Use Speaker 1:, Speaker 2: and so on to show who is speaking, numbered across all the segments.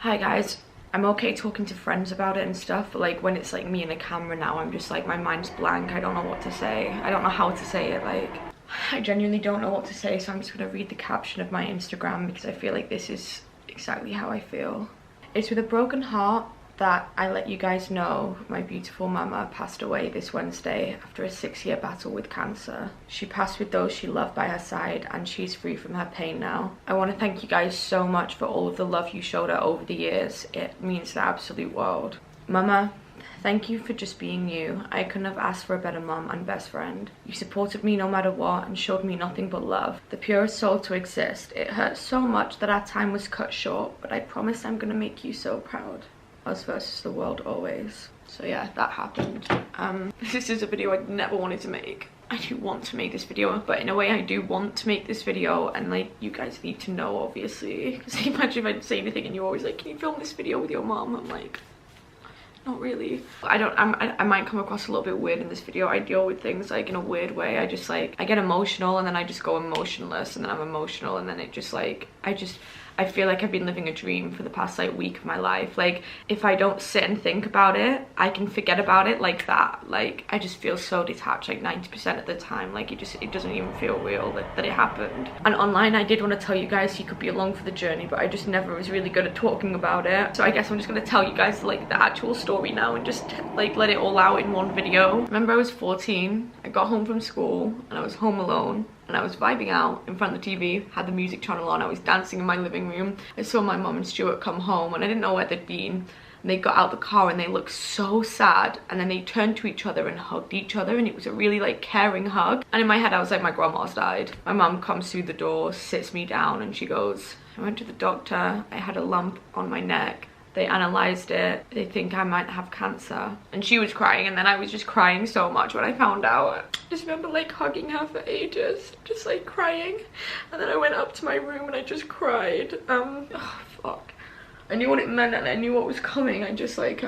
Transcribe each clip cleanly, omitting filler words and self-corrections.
Speaker 1: Hi guys, I'm okay talking to friends about it and stuff, but like when it's like me and a camera now, I'm just like, my mind's blank. I don't know what to say. I don't know how to say it. Like, I genuinely don't know what to say, so I'm just gonna read the caption of my Instagram because I feel like this is exactly how I feel. It's with a broken heart that I let you guys know my beautiful mama passed away this Wednesday after a 6-year battle with cancer. She passed with those she loved by her side and she's free from her pain now. I want to thank you guys so much for all of the love you showed her over the years. It means the absolute world. Mama, thank you for just being you. I couldn't have asked for a better mom and best friend. You supported me no matter what and showed me nothing but love. The purest soul to exist. It hurt so much that our time was cut short, but I promise I'm gonna make you so proud. Us versus the world always. So yeah, that happened. This is a video I never wanted to make. I do want to make this video, but in a way I do want to make this video, and like, you guys need to know, obviously, because imagine if I'd say anything and you're always like, can you film this video with your mom? I'm like, not really. I might come across a little bit weird in this video. I deal with things like in a weird way. I just like, I get emotional and then I just go emotionless, and then I'm emotional and then it just like, I feel like I've been living a dream for the past like week of my life. Like, if I don't sit and think about it, I can forget about it like that. Like, I just feel so detached like 90% of the time. Like, it doesn't even feel real that it happened. And online I did want to tell you guys you could be along for the journey, but I just never was really good at talking about it. So I guess I'm just gonna tell you guys like the actual story now and just like let it all out in one video. Remember, I was 14, I got home from school and I was home alone. And I was vibing out in front of the TV, had the music channel on, I was dancing in my living room. I saw my mum and Stuart come home and I didn't know where they'd been. And they got out the car and they looked so sad, and then they turned to each other and hugged each other, and it was a really like caring hug. And in my head I was like, my grandma's died. My mum comes through the door, sits me down, and she goes, I went to the doctor, I had a lump on my neck. They analysed it, they think I might have cancer. And she was crying, and then I was just crying so much when I found out. I just remember like hugging her for ages, just like crying. And then I went up to my room and I just cried. Oh fuck. I knew what it meant and I knew what was coming. I just like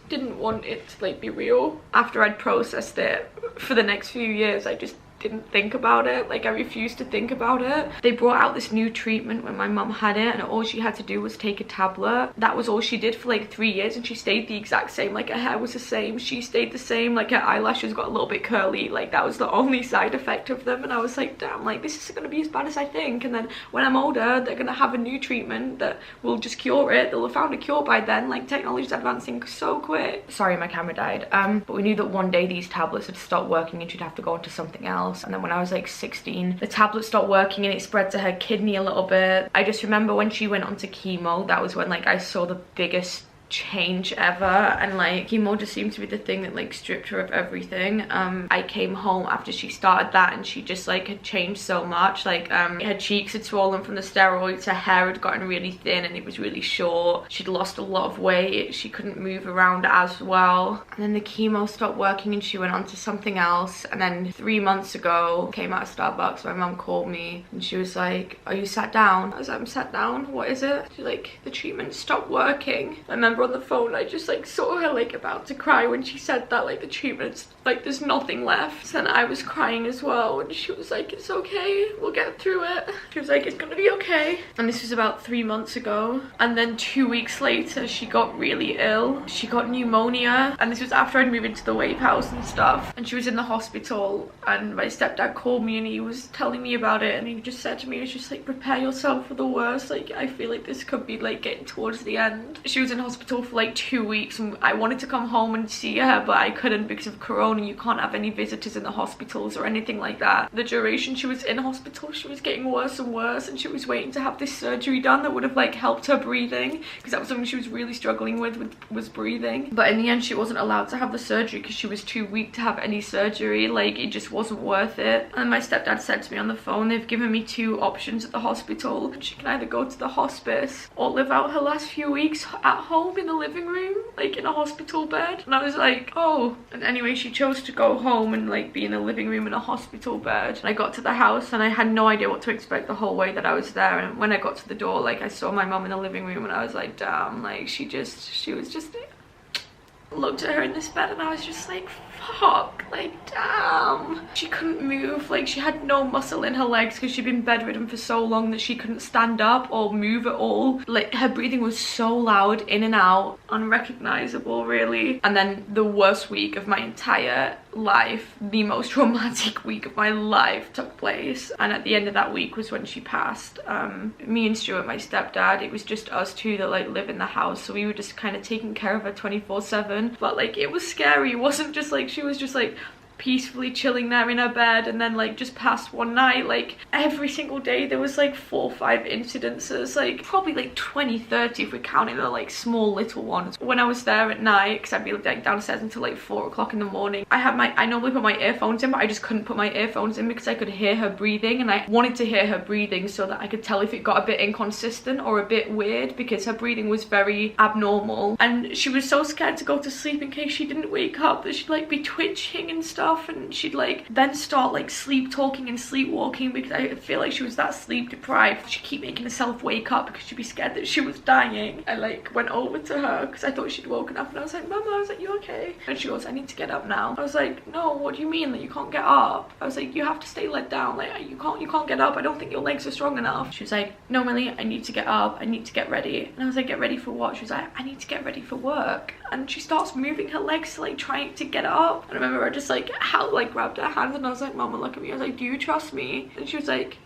Speaker 1: didn't want it to like be real. After I'd processed it for the next few years, I just didn't think about it. Like, I refused to think about it. They brought out this new treatment when my mum had it, and all she had to do was take a tablet. That was all she did for like 3 years, and she stayed the exact same. Like, her hair was the same, she stayed the same, like her eyelashes got a little bit curly. Like, that was the only side effect of them. And I was like, damn, like, this isn't gonna be as bad as I think. And then when I'm older, they're gonna have a new treatment that will just cure it. They'll have found a cure by then. Like, technology's advancing so quick. Sorry, my camera died. But we knew that one day these tablets had stopped working and she'd have to go onto something else. And then when I was like 16, the tablet stopped working and it spread to her kidney a little bit. I just remember when she went onto chemo, that was when like I saw the biggest change ever. And like, chemo just seemed to be the thing that like stripped her of everything. I came home after she started that and she just like had changed so much. Like, her cheeks had swollen from the steroids, her hair had gotten really thin and it was really short. She'd lost a lot of weight, she couldn't move around as well. And then the chemo stopped working and she went on to something else. And then 3 months ago, came out of Starbucks, my mum called me and she was like, are you sat down? I was like, I'm sat down, what is it? She's like, the treatment stopped working. I remember on the phone I just like saw her like about to cry when she said that, like, the treatment's like, there's nothing left. And I was crying as well, and she was like, it's okay, we'll get through it. She was like, it's gonna be okay. And this was about 3 months ago. And then 2 weeks later she got really ill. She got pneumonia, and this was after I'd moved into the wave house and stuff, and she was in the hospital. And my stepdad called me and he was telling me about it, and he just said to me, he was just like, prepare yourself for the worst. Like, I feel like this could be like getting towards the end. She was in hospital for like 2 weeks and I wanted to come home and see her, but I couldn't because of corona. You can't have any visitors in the hospitals or anything like that. The duration she was in hospital, she was getting worse and worse, and she was waiting to have this surgery done that would have like helped her breathing, because that was something she was really struggling with was breathing. But in the end she wasn't allowed to have the surgery because she was too weak to have any surgery. Like, it just wasn't worth it. And my stepdad said to me on the phone, they've given me 2 options at the hospital. She can either go to the hospice or live out her last few weeks at home in the living room, like in a hospital bed. And I was like, oh. And anyway, she chose to go home and like be in a living room in a hospital bed. And I got to the house and I had no idea what to expect the whole way that I was there. And when I got to the door, like, I saw my mum in the living room and I was like, damn, like, she was just looked at her in this bed and I was just like, fuck, like damn. She couldn't move, like she had no muscle in her legs because she'd been bedridden for so long that she couldn't stand up or move at all. Like her breathing was so loud, in and out, unrecognizable really. And then the worst week of my entire life, the most traumatic week of my life took place, and at the end of that week was when she passed. Me and Stuart, my stepdad, it was just us two that like live in the house, so we were just kind of taking care of her 24/7. But like it was scary. It wasn't just like she was just like peacefully chilling there in her bed and then like just passed one night. Like every single day there was like 4 or 5 incidences, like probably like 20-30 if we're counting the like small little ones. When I was there at night, because I'd be like downstairs until like 4 o'clock in the morning, I normally put my earphones in, but I just couldn't put my earphones in because I could hear her breathing, and I wanted to hear her breathing so that I could tell if it got a bit inconsistent or a bit weird, because her breathing was very abnormal, and she was so scared to go to sleep in case she didn't wake up that she'd like be twitching and stuff, and she'd like then start like sleep talking and sleepwalking because I feel like she was that sleep deprived. She'd keep making herself wake up because she'd be scared that she was dying. I like went over to her because I thought she'd woken up and I was like, Mama, I was like, you okay? And she goes, I need to get up now. I was like, no, what do you mean that you can't get up? I was like, you have to stay laid down, like you can't get up. I don't think your legs are strong enough. She was like, no Millie, I need to get up, I need to get ready. And I was like, get ready for what? She was like, I need to get ready for work. And she starts moving her legs to like trying to get up, and I remember I just like grabbed her hand and I was like, Mama, look at me. I was like, do you trust me? And she was like,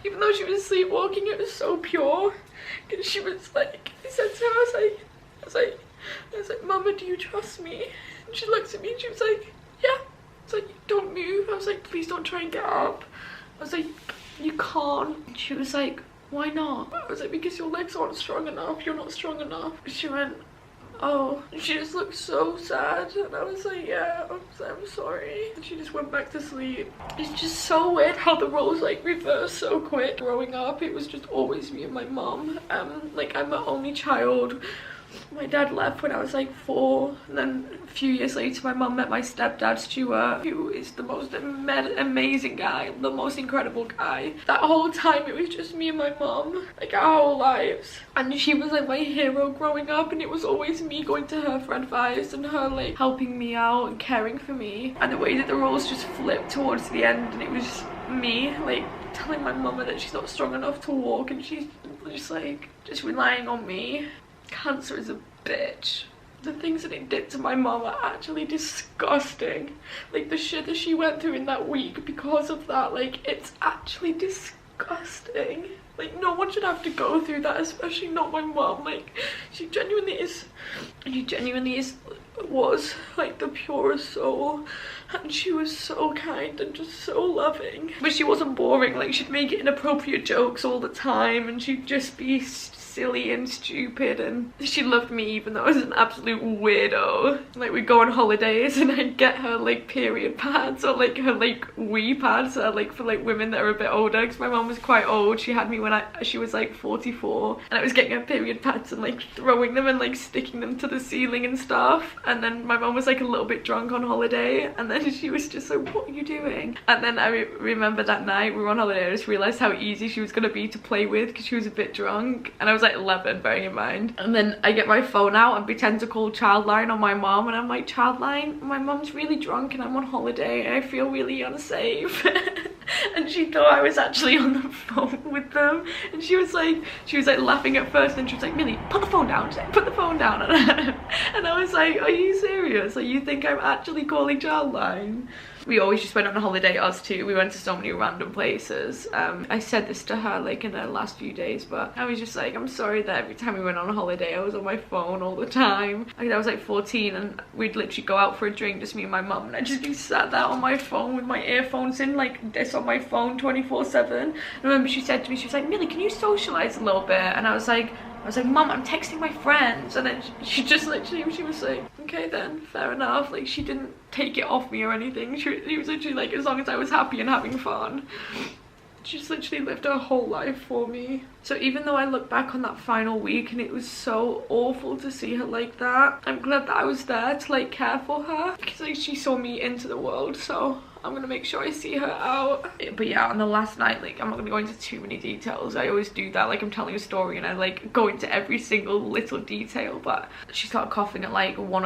Speaker 1: even though she was sleepwalking, it was so pure. And she was like, I said to her, I was like, Mama, do you trust me? And she looked at me and she was like, yeah. I was like, don't move. I was like, please don't try and get up. I was like, you can't. And she was like, why not? I was like, because your legs aren't strong enough. You're not strong enough. She went, oh. And she just looked so sad, and I was like, yeah, I'm sorry. And she just went back to sleep. It's just so weird how the roles like reverse so quick. Growing up, it was just always me and my mom. Like I'm the only child. My dad left when I was like 4, and then a few years later my mum met my stepdad Stuart, who is the most amazing guy, the most incredible guy. That whole time it was just me and my mum, like our whole lives, and she was like my hero growing up, and it was always me going to her for advice and her like helping me out and caring for me. And the way that the roles just flipped towards the end, and it was me like telling my mama that she's not strong enough to walk, and she's just like just relying on me. Cancer is a bitch. The things that it did to my mom are actually disgusting. Like the shit that she went through in that week because of that, like it's actually disgusting. Like no one should have to go through that, especially not my mom. Like she genuinely was like the purest soul, and she was so kind and just so loving. But she wasn't boring. Like she'd make inappropriate jokes all the time, and she'd just be silly and stupid, and she loved me even though I was an absolute weirdo. Like we'd go on holidays and I'd get her like period pads, or like her like wee pads that are like for like women that are a bit older, because my mom was quite old. She had me when she was like 44, and I was getting her period pads and like throwing them and like sticking them to the ceiling and stuff. And then my mom was like a little bit drunk on holiday, and then she was just like, what are you doing? And then I remember that night we were on holiday, I just realized how easy she was gonna be to play with because she was a bit drunk, and I was like 11, bearing in mind. And then I get my phone out and pretend to call Childline on my mom, and I'm like, Childline, my mom's really drunk and I'm on holiday and I feel really unsafe. And she thought I was actually on the phone with them, and she was like laughing at first, and she was like, Millie, put the phone down. She's like, put the phone down. And I was like, are you serious? Like you think I'm actually calling Childline? We always just went on a holiday, us two. We went to so many random places. I said this to her like in the last few days, but I was just like, I'm sorry that every time we went on a holiday I was on my phone all the time. Like I was like 14, and we'd literally go out for a drink, just me and my mum, and I'd just be sat there on my phone with my earphones in like this on my phone 24/7. I remember she said to me, she was like, Millie, can you socialize a little bit? And I was like, Mum, I'm texting my friends. And then she just literally, she was like, okay then, fair enough. Like she didn't take it off me or anything. She was literally like, as long as I was happy and having fun. She's literally lived her whole life for me. So even though I look back on that final week and it was so awful to see her like that, I'm glad that I was there to like care for her, because like she saw me into the world. So I'm gonna make sure I see her out. But yeah, on the last night, like I'm not gonna go into too many details. I always do that, like I'm telling a story and I like go into every single little detail. But she started coughing at like 1